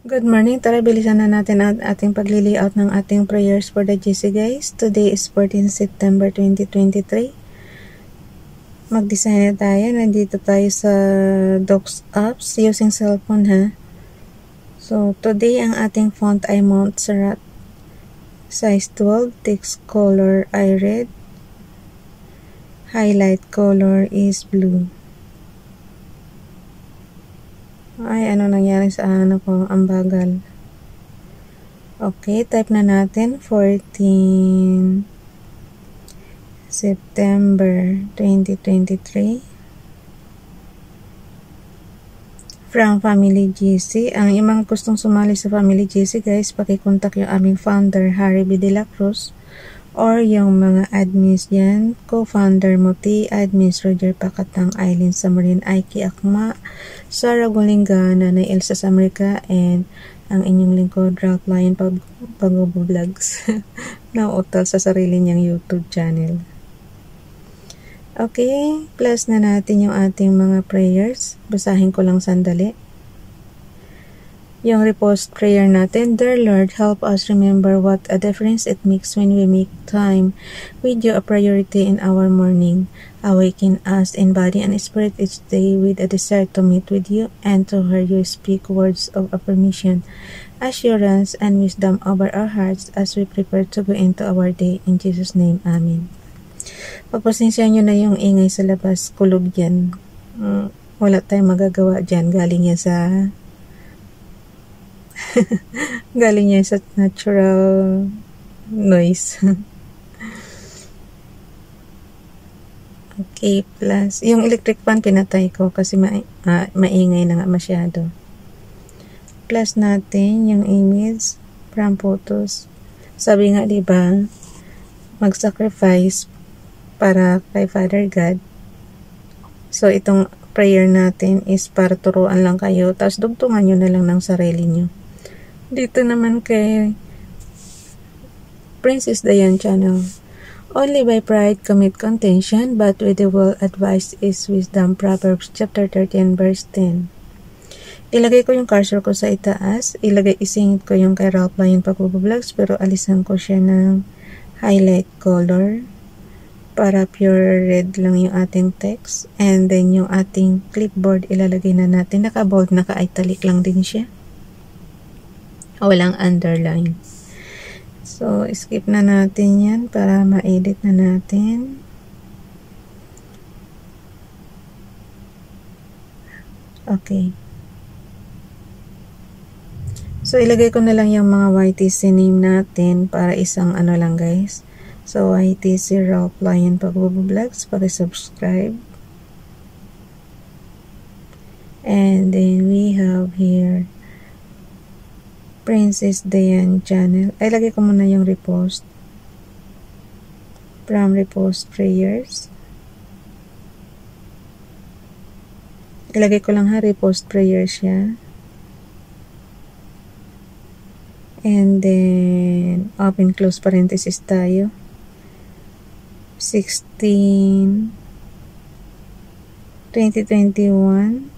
Good morning. Tara, bilisan na natin ang ating pagli-layout ng ating prayers for the GC guys. Today is 14 September 2023. Mag-design na tayo. Nandito tayo sa Docs Apps using cellphone ha. So, today ang ating font ay Montserrat. Size 12. Text color ay red. Highlight color is blue. Ay, ano nangyari sa ano ko? Ang bagal. Okay, type na natin 14 September 2023 from Family GC. Ang imang gustong sumali sa Family GC guys, pakikontak yung aming founder Harry B. De La Cruz or yung mga admins dyan, co-founder Muti, admins Roger Pacatang, Eileen Samarin, Aiki Akma, Sarah Gulinga, Nanay Elsa Samrica, and ang inyong lingkod, Ralph Lion Pagobo Vlogs. Nauutal sa sarili niyang YouTube channel. Okay, plus na natin yung ating mga prayers. Basahin ko lang sandali. Yung repost prayer natin, Dear Lord, help us remember what a difference it makes when we make time with you a priority in our morning. Awaken us in body and spirit each day with a desire to meet with you and to hear you speak words of affirmation, assurance, and wisdom over our hearts as we prepare to go into our day. In Jesus' name, Amen. Pagpasensya nyo na yung ingay sa labas, kulog yan. Wala tayong magagawa dyan. Galing yan sa galing niya sa natural noise. Okay, plus yung electric fan pinatay ko kasi maingay na nga masyado. Plus natin yung image from photos. Sabi nga diba, mag-sacrifice para kay Father God. So itong prayer natin is para turuan lang kayo, tapos dugtungan nyo na lang ng sarili nyo. Dito naman kay Princess Diane Channel. Only by pride commit contention, but with the well advice is wisdom. Proverbs chapter 13 verse 10. Ilagay ko yung cursor ko sa itaas. Isingit ko yung kay Ralph Lion Pagobo Vlogs, pero alisan ko siya ng highlight color para pure red lang yung ating text. And then yung ating clipboard ilalagay na natin. Naka-bold, naka-italic lang din siya. Walang underline. So, skip na natin yan para ma-edit na natin. Okay. So, ilagay ko na lang yung mga YTC name natin para isang ano lang guys. So, YTC Ralph Lion Pagobo Vlogs. Paki-subscribe. And then we have here Princess Diane Channel. Ay, lagay ko muna yung repost. From repost prayers. Ilagay ko lang ha, repost prayers siya. And then, open close parenthesis tayo. 16 2021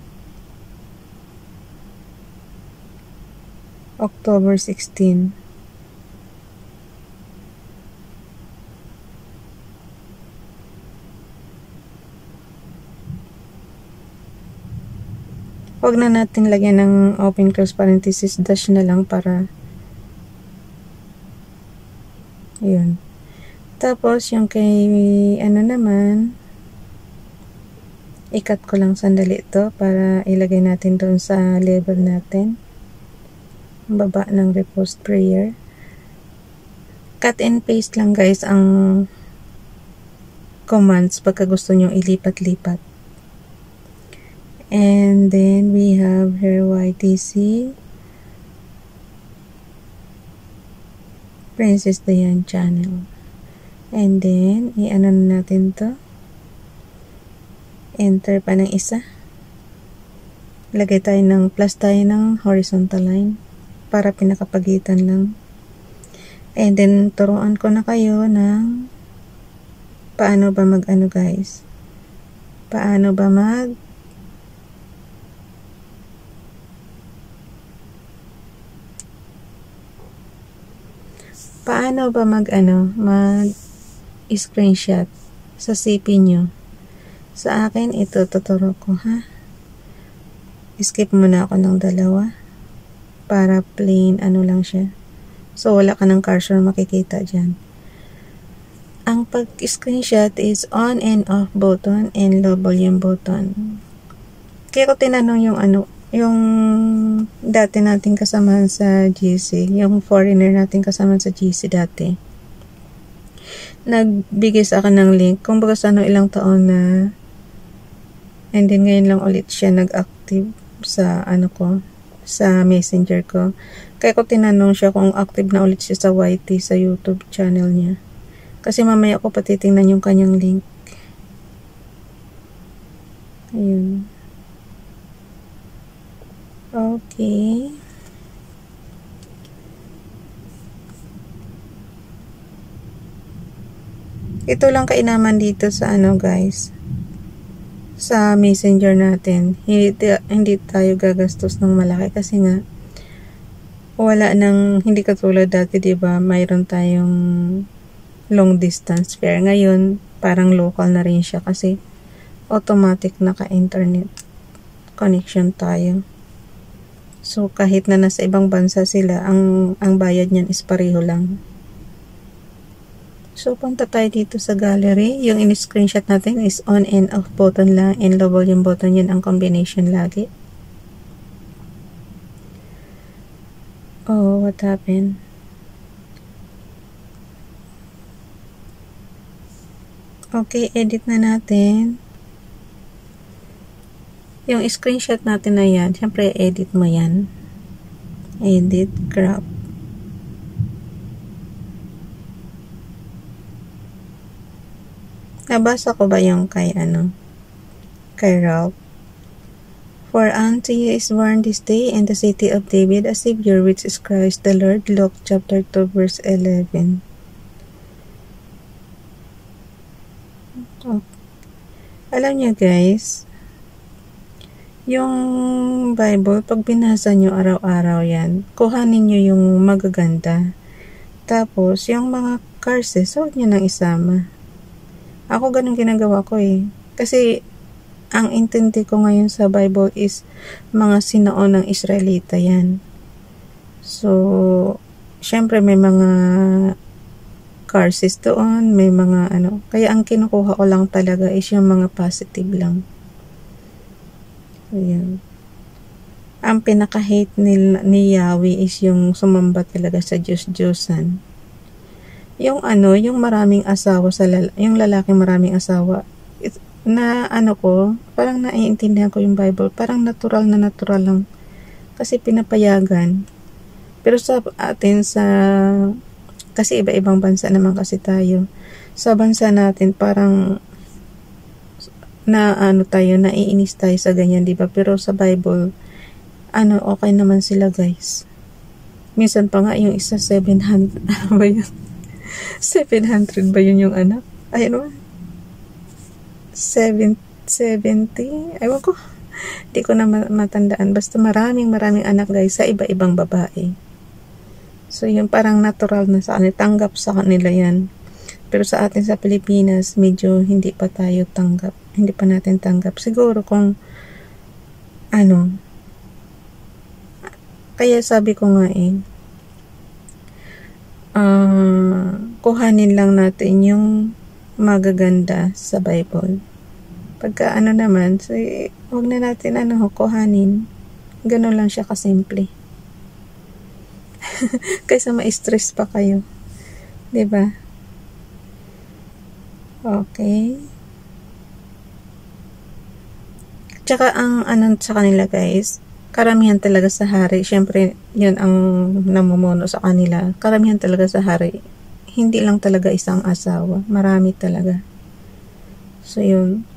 October 16. Huwag na natin lagyan ng open close parenthesis, dash na lang para yun. Tapos yung kay ano naman, ikat ko lang sandali ito para ilagay natin doon sa level natin. Baba ng repost prayer. Cut and paste lang guys ang commands pagka gusto nyo ilipat-lipat. And then we have here YTC Princess Diane Channel. And then i-ano na natin to. Enter pa ng isa. Lagay tayo ng plus tayo ng horizontal line para pinakapagitan lang. And then, turuan ko na kayo ng paano ba mag-ano guys. Paano ba Paano ba mag-screenshot sa CP nyo? Sa akin, ito, tuturo ko, ha? Skip muna ako ng dalawa para plain lang siya. So, wala ka ng cursor makikita dyan. Ang pag-screenshot is on and off button and low volume button. Kaya ko tinanong yung dati nating kasamahan sa GC, yung foreigner nating kasamahan sa GC dati. Nagbigay sa akin ng link, kung baga sa ilang taon na, and then ngayon lang ulit siya nag-active sa sa messenger ko. Kaya ko tinanong siya kung active na ulit siya sa YT, sa YouTube channel niya. Kasi mamaya ko patitingnan yung kanyang link. Ayun. Okay. Ito lang kainaman dito sa guys, sa messenger natin. Hindi tayo gagastos ng malaki kasi nga wala nang, hindi katulad dati, diba, mayroon tayong long distance fare. Ngayon parang local na rin siya kasi automatic naka-internet connection tayo. So kahit na nasa ibang bansa sila, ang bayad niyan is pareho lang. So, punta tayo dito sa gallery. Yung in-screenshot natin is on and off button lang and low volume button. Yun ang combination lagi. Oh, what happened? Okay, edit na natin. Yung screenshot natin na yan, syempre edit mo yan. Edit, crop. Nabasa ko ba yung kay Ralph? For unto you is born this day in the city of David a Savior, which is Christ the Lord. Luke chapter 2 verse 11. Oh. Alam niyo guys, yung Bible, pag binasa nyo araw-araw yan, kuhanin nyo yung magaganda. Tapos, yung mga curses, huwag nyo nang isama. Ako ganun ginagawa ko eh. Kasi, ang intindi ko ngayon sa Bible is mga sinaon ng Israelita yan. So, syempre may mga curses doon, may mga Kaya ang kinukuha ko lang talaga is yung mga positive lang. Ayan. Ang pinaka-hate ni Yahweh is yung sumamba talaga sa Diyos-Diyosan. Yung yung maraming asawa yung lalaking maraming asawa, na parang naiintindihan ko yung Bible, parang natural lang kasi pinapayagan. Pero sa atin, kasi iba-ibang bansa naman kasi tayo, sa bansa natin parang tayo, naiinis tayo sa ganyan, diba? Pero sa Bible okay naman sila guys. Minsan pa nga yung isa 700 ba yun? 700 ba yun yung anak? Ayun ba? 70? Ewan ko. Hindi ko na matandaan. Basta maraming anak guys sa iba-ibang babae. So yun parang natural na sa kanila. Tanggap sa kanila yan. Pero sa atin sa Pilipinas, medyo hindi pa tayo tanggap. Hindi pa natin tanggap. Siguro kung kaya sabi ko nga kuhanin lang natin yung magaganda sa Bible. Pagka naman, so, huwag na natin kuhanin. Ganun lang siya kasimple. Kaysa ma-stress pa kayo. Diba? Okay. Tsaka ang sa kanila guys, karamihan talaga sa hari, syempre yun ang namumuno sa kanila. Karamihan talaga sa hari, hindi lang talaga isang asawa, marami talaga. So yun,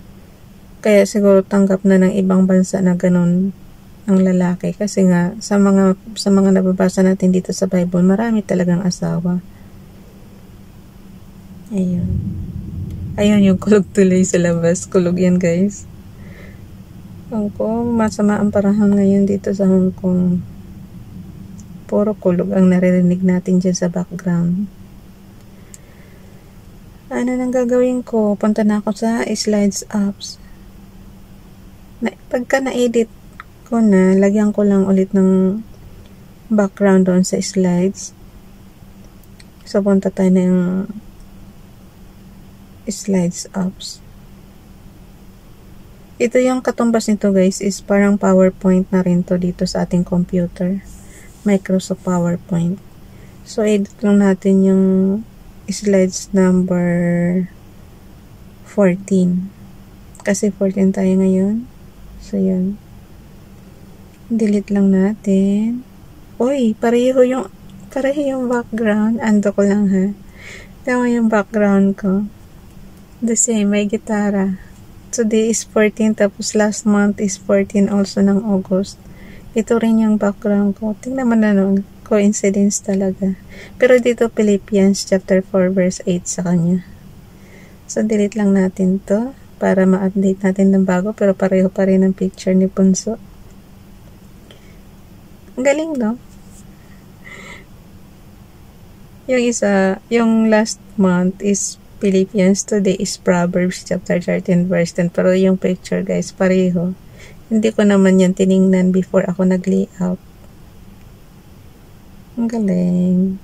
kaya siguro tanggap na ng ibang bansa na ganun ang lalaki, kasi nga sa mga nababasa natin dito sa Bible, marami talagang asawa. Ayun yung kulog tuloy sa labas. Kulog yan guys. Hong Kong, masama ang panahon ngayon dito sa Hong Kong. Puro kulog ang naririnig natin dyan sa background. Ano nang gagawin ko? Punta na ako sa slides apps. Pagka na-edit ko na, lagyan ko lang ulit ng background doon sa slides. So, punta tayo ng slides apps. Ito yung katumbas nito guys is parang PowerPoint na rin to dito sa ating computer. Microsoft PowerPoint. So, edit lang natin yung slides number 14. Kasi 14 tayo ngayon. So, yun. Delete lang natin. Uy, pareho yung background. Ando ko lang ha. Tama yung background ko. The same, may gitara. Today is 14, tapos last month is 14 also ng August. Ito rin yung background ko. Tingnan mo na nun. Coincidence talaga. Pero dito, Philippians chapter 4 verse 8 sa kanya. So, delete lang natin to para ma-update natin ng bago, pero pareho pa rin ang picture ni Punso. Ang galing, no? Yung isa, yung last month is Philippians, today is Proverbs chapter 13 verse 10, pero yung picture guys, pareho. Hindi ko naman yan tiningnan before ako nag-layout. Ang galing.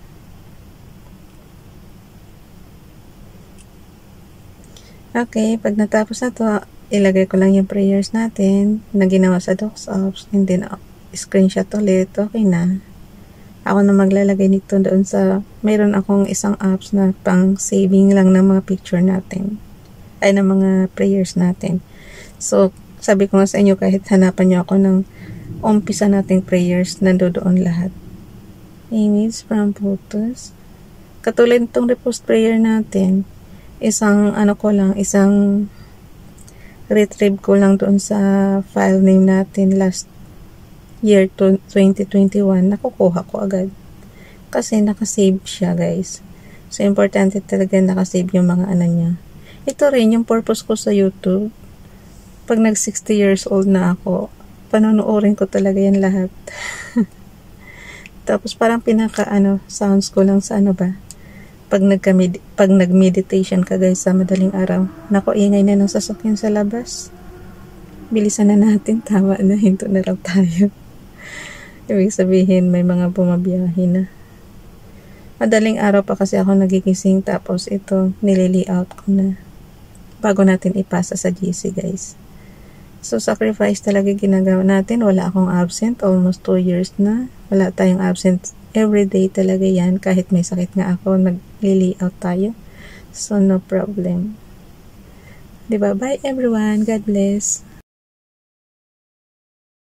Okay, pag natapos na to, ilagay ko lang yung prayers natin na ginawa sa Docs Apps, and then screenshot ulit. Okay na. Ako na maglalagay nito doon sa, mayroon akong isang apps na pang saving lang ng mga picture natin. Ay, ng mga prayers natin. So, sabi ko nga sa inyo, kahit hanapan nyo ako ng umpisa nating prayers, nandoon lahat. Image from photos. Katulad itong repost prayer natin, isang retrieve ko lang doon sa file name natin last year 2021, nakukuha ko agad. Kasi nakasave siya guys. So, importante talaga nakasave yung mga niya. Ito rin yung purpose ko sa YouTube. Pag nag 60 years old na ako, panonoodin ko talaga yan lahat. Tapos parang sounds ko lang sa pag nag-meditation ka guys sa madaling araw. Nako, ingay na ng sasakyan sa labas. Bilisan na natin, tama na, hinto na raw tayo. Ibig sabihin, may mga bumabiyahe na. Madaling araw pa kasi ako nagigising, tapos ito, nililiaut ko na. Bago natin ipasa sa GC guys. So, sacrifice talaga ginagawa natin. Wala akong absent. Almost 2 years na. Wala tayong absent. Everyday talaga yan. Kahit may sakit nga ako, nag-layout tayo. So, no problem. Diba? Bye everyone. God bless.